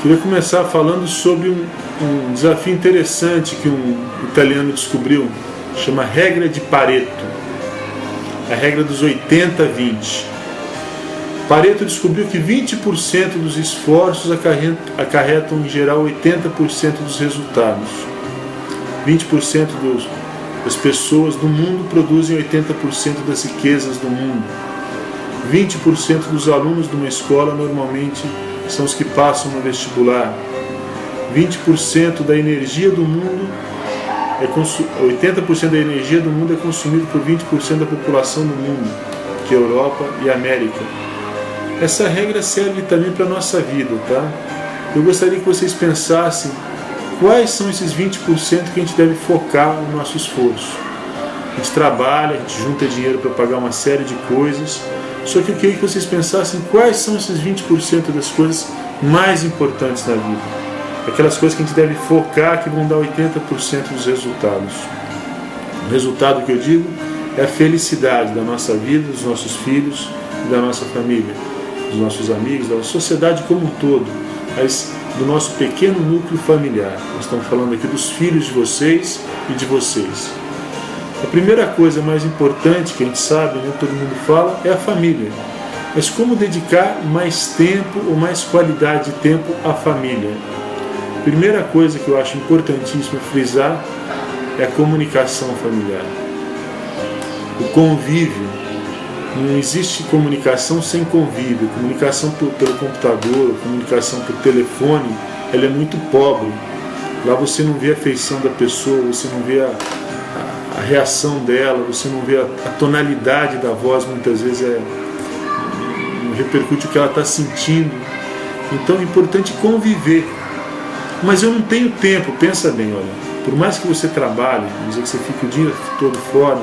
Queria começar falando sobre um desafio interessante que um italiano descobriu, chama regra de Pareto, a regra dos 80-20. Pareto descobriu que 20% dos esforços acarretam em geral 80% dos resultados. 20% das pessoas do mundo produzem 80% das riquezas do mundo. 20% dos alunos de uma escola normalmente são os que passam no vestibular. 20% da energia do mundo 80% da energia do mundo é consumido por 20% da população do mundo, que é a Europa e a América. Essa regra serve também para a nossa vida, tá? Eu gostaria que vocês pensassem quais são esses 20% que a gente deve focar no nosso esforço. A gente trabalha, a gente junta dinheiro para pagar uma série de coisas, só que eu queria que vocês pensassem quais são esses 20% das coisas mais importantes na vida. Aquelas coisas que a gente deve focar que vão dar 80% dos resultados. O resultado que eu digo é a felicidade da nossa vida, dos nossos filhos, da nossa família, dos nossos amigos, da sociedade como um todo, mas do nosso pequeno núcleo familiar. Nós estamos falando aqui dos filhos de vocês e de vocês. A primeira coisa mais importante que a gente sabe, né, todo mundo fala, é a família. Mas como dedicar mais tempo ou mais qualidade de tempo à família? A primeira coisa que eu acho importantíssimo frisar é a comunicação familiar. O convívio. Não existe comunicação sem convívio. Comunicação pelo computador, comunicação por telefone, ela é muito pobre. Lá você não vê a feição da pessoa, você não vê a reação dela, você não vê a tonalidade da voz, muitas vezes não repercute o que ela está sentindo. Então é importante conviver. Mas eu não tenho tempo, pensa bem, olha, por mais que você trabalhe, vamos dizer que você fique o dia todo fora,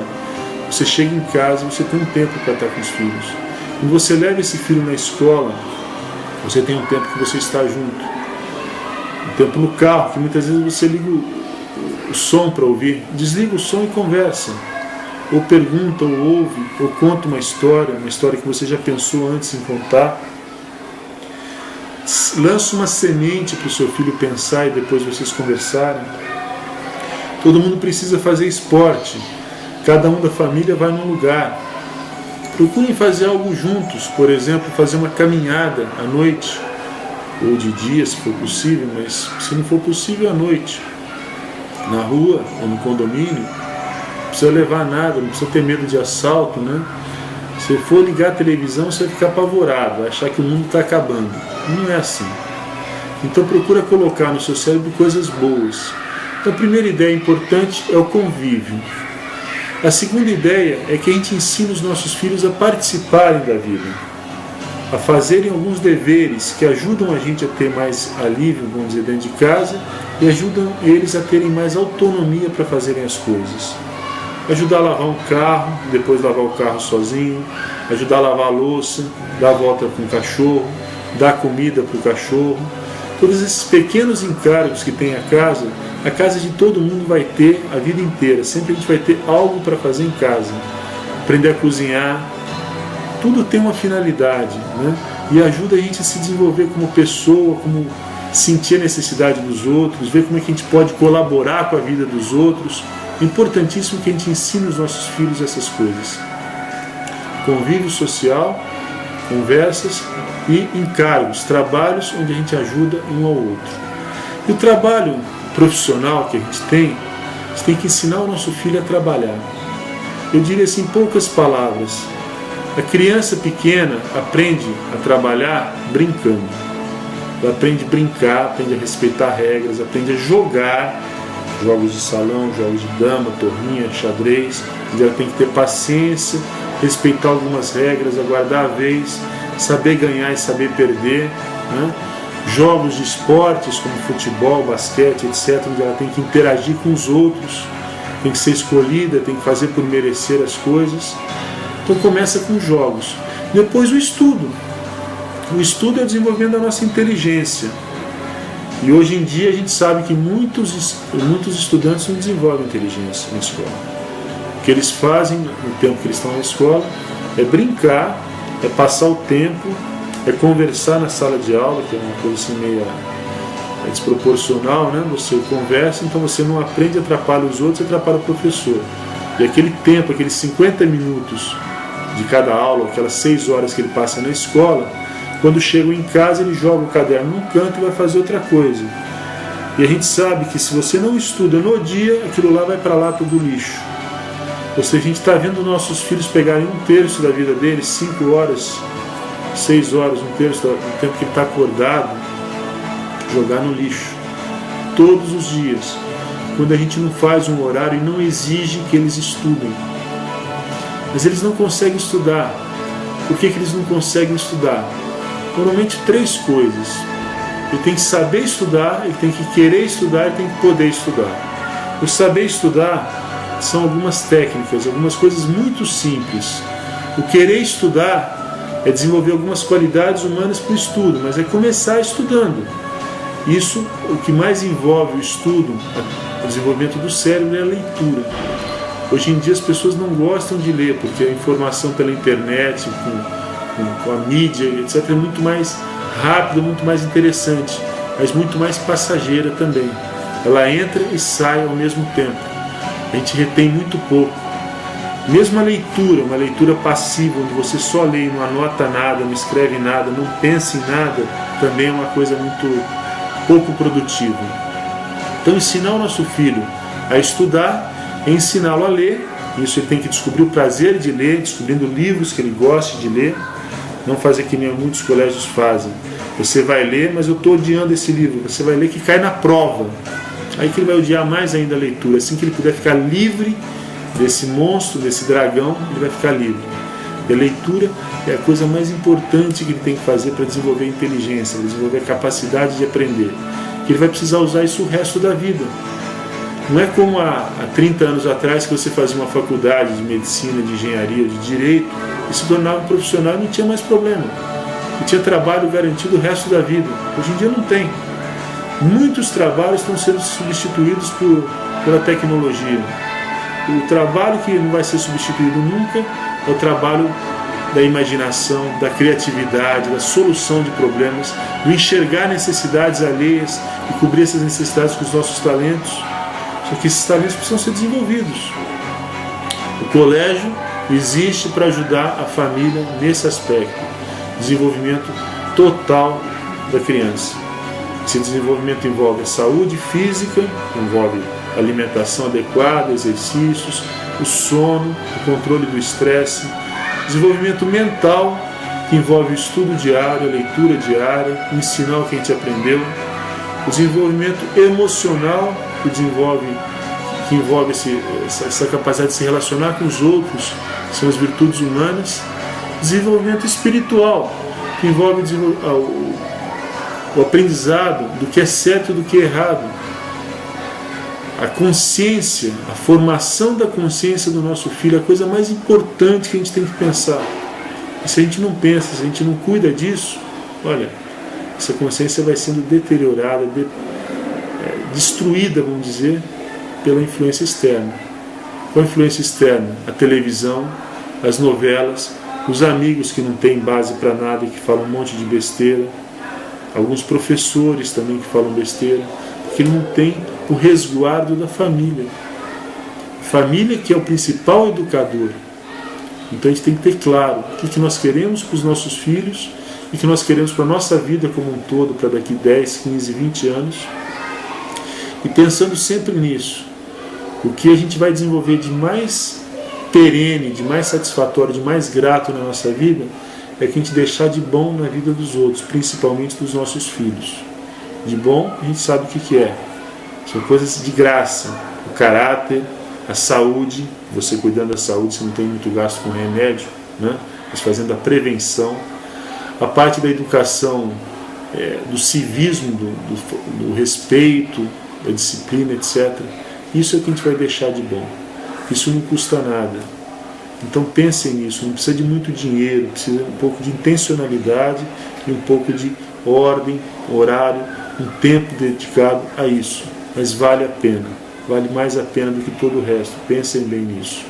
você chega em casa, você tem um tempo para estar com os filhos. Quando você leva esse filho na escola, você tem um tempo que você está junto. Um tempo no carro, que muitas vezes você liga o som para ouvir, desliga o som e conversa. Ou pergunta, ou ouve, ou conta uma história que você já pensou antes em contar. Lança uma semente para o seu filho pensar e depois vocês conversarem. Todo mundo precisa fazer esporte. Cada um da família vai num lugar. Procurem fazer algo juntos, por exemplo, fazer uma caminhada à noite, ou de dia, se for possível, mas se não for possível, à noite, na rua ou no condomínio. Não precisa levar nada, não precisa ter medo de assalto, né? Se for ligar a televisão, você vai ficar apavorado, vai achar que o mundo está acabando. Não é assim. Então procura colocar no seu cérebro coisas boas. Então a primeira ideia importante é o convívio. A segunda ideia é que a gente ensina os nossos filhos a participarem da vida, a fazerem alguns deveres que ajudam a gente a ter mais alívio, vamos dizer, dentro de casa, e ajudam eles a terem mais autonomia para fazerem as coisas. Ajudar a lavar um carro, depois lavar o carro sozinho, ajudar a lavar a louça, dar a volta com o cachorro, dar comida para o cachorro. Todos esses pequenos encargos que tem a casa de todo mundo vai ter a vida inteira. Sempre a gente vai ter algo para fazer em casa. Aprender a cozinhar, tudo tem uma finalidade, né? E ajuda a gente a se desenvolver como pessoa, como sentir a necessidade dos outros, ver como é que a gente pode colaborar com a vida dos outros. É importantíssimo que a gente ensine os nossos filhos essas coisas. Convívio social, conversas e encargos, trabalhos onde a gente ajuda um ao outro. E o trabalho profissional que a gente tem que ensinar o nosso filho a trabalhar. Eu diria assim, em poucas palavras, a criança pequena aprende a trabalhar brincando. Ela aprende a brincar, aprende a respeitar regras, aprende a jogar jogos de salão, jogos de dama, torrinha, xadrez. Ela tem que ter paciência, respeitar algumas regras, aguardar a vez, saber ganhar e saber perder, né? Jogos de esportes como futebol, basquete, etc., onde ela tem que interagir com os outros, tem que ser escolhida, tem que fazer por merecer as coisas. Então começa com jogos. Depois o estudo. O estudo é o desenvolvimento da nossa inteligência. E hoje em dia a gente sabe que muitos estudantes não desenvolvem inteligência na escola. O que eles fazem no tempo que eles estão na escola é brincar, é passar o tempo, é conversar na sala de aula, que é uma coisa assim é desproporcional, né? Você conversa, então você não aprende, atrapalha os outros, atrapalha o professor. E aquele tempo, aqueles 50 minutos de cada aula, aquelas 6 horas que ele passa na escola, quando chega em casa ele joga o caderno num canto e vai fazer outra coisa. E a gente sabe que se você não estuda no dia, aquilo lá vai para a lata do lixo. Ou seja, a gente está vendo nossos filhos pegarem 1/3 da vida deles, 5 horas, 6 horas, 1/3 do tempo que ele está acordado, jogar no lixo. Todos os dias. Quando a gente não faz um horário e não exige que eles estudem. Mas eles não conseguem estudar. Por que eles não conseguem estudar? Normalmente 3 coisas. Ele tem que saber estudar, ele tem que querer estudar, ele tem que poder estudar. O saber estudar são algumas técnicas, algumas coisas muito simples. O querer estudar é desenvolver algumas qualidades humanas para o estudo, mas é começar estudando. Isso, o que mais envolve o estudo, o desenvolvimento do cérebro, é a leitura. Hoje em dia as pessoas não gostam de ler, porque a informação pela internet, com a mídia, etc., é muito mais rápida, muito mais interessante, mas muito mais passageira também. Ela entra e sai ao mesmo tempo. A gente retém muito pouco. Mesmo a leitura, uma leitura passiva, onde você só lê e não anota nada, não escreve nada, não pensa em nada, também é uma coisa muito pouco produtiva. Então, ensinar o nosso filho a estudar é ensiná-lo a ler. Isso ele tem que descobrir o prazer de ler, descobrindo livros que ele goste de ler. Não fazer que nem muitos colégios fazem. Você vai ler, mas eu estou odiando esse livro. Você vai ler que cai na prova. Aí que ele vai odiar mais ainda a leitura. Assim que ele puder ficar livre desse monstro, desse dragão, ele vai ficar livre. E a leitura é a coisa mais importante que ele tem que fazer para desenvolver a inteligência, para desenvolver a capacidade de aprender. Que ele vai precisar usar isso o resto da vida. Não é como há 30 anos atrás que você fazia uma faculdade de medicina, de engenharia, de direito e se tornava um profissional e não tinha mais problema. E tinha trabalho garantido o resto da vida. Hoje em dia não tem. Muitos trabalhos estão sendo substituídos pela tecnologia. O trabalho que não vai ser substituído nunca é o trabalho da imaginação, da criatividade, da solução de problemas, do enxergar necessidades alheias e cobrir essas necessidades com os nossos talentos. Só que esses talentos precisam ser desenvolvidos. O colégio existe para ajudar a família nesse aspecto. Desenvolvimento total da criança. Esse desenvolvimento envolve a saúde física, envolve alimentação adequada, exercícios, o sono, o controle do estresse. Desenvolvimento mental, que envolve o estudo diário, a leitura diária, ensinar o que a gente aprendeu. O desenvolvimento emocional, que envolve essa capacidade de se relacionar com os outros, que são as virtudes humanas. Desenvolvimento espiritual, que envolve o aprendizado do que é certo e do que é errado. A consciência, a formação da consciência do nosso filho é a coisa mais importante que a gente tem que pensar. E se a gente não pensa, se a gente não cuida disso, olha, essa consciência vai sendo deteriorada, destruída, vamos dizer, pela influência externa. Qual a influência externa? A televisão, as novelas, os amigos que não têm base para nada e que falam um monte de besteira, alguns professores também que falam besteira, porque não tem o resguardo da família. A família que é o principal educador. Então a gente tem que ter claro o que nós queremos para os nossos filhos e o que nós queremos para a nossa vida como um todo, para daqui 10, 15, 20 anos. E pensando sempre nisso, o que a gente vai desenvolver de mais perene, de mais satisfatório, de mais grato na nossa vida, é que a gente deixar de bom na vida dos outros, principalmente dos nossos filhos. De bom, a gente sabe o que é. São coisas de graça, o caráter, a saúde, você cuidando da saúde, você não tem muito gasto com remédio, né? Mas fazendo a prevenção, a parte da educação, do civismo, do respeito, da disciplina, etc. Isso é o que a gente vai deixar de bom. Isso não custa nada. Então pensem nisso, não precisa de muito dinheiro, precisa um pouco de intencionalidade e um pouco de ordem, horário, um tempo dedicado a isso. Mas vale a pena, vale mais a pena do que todo o resto. Pensem bem nisso.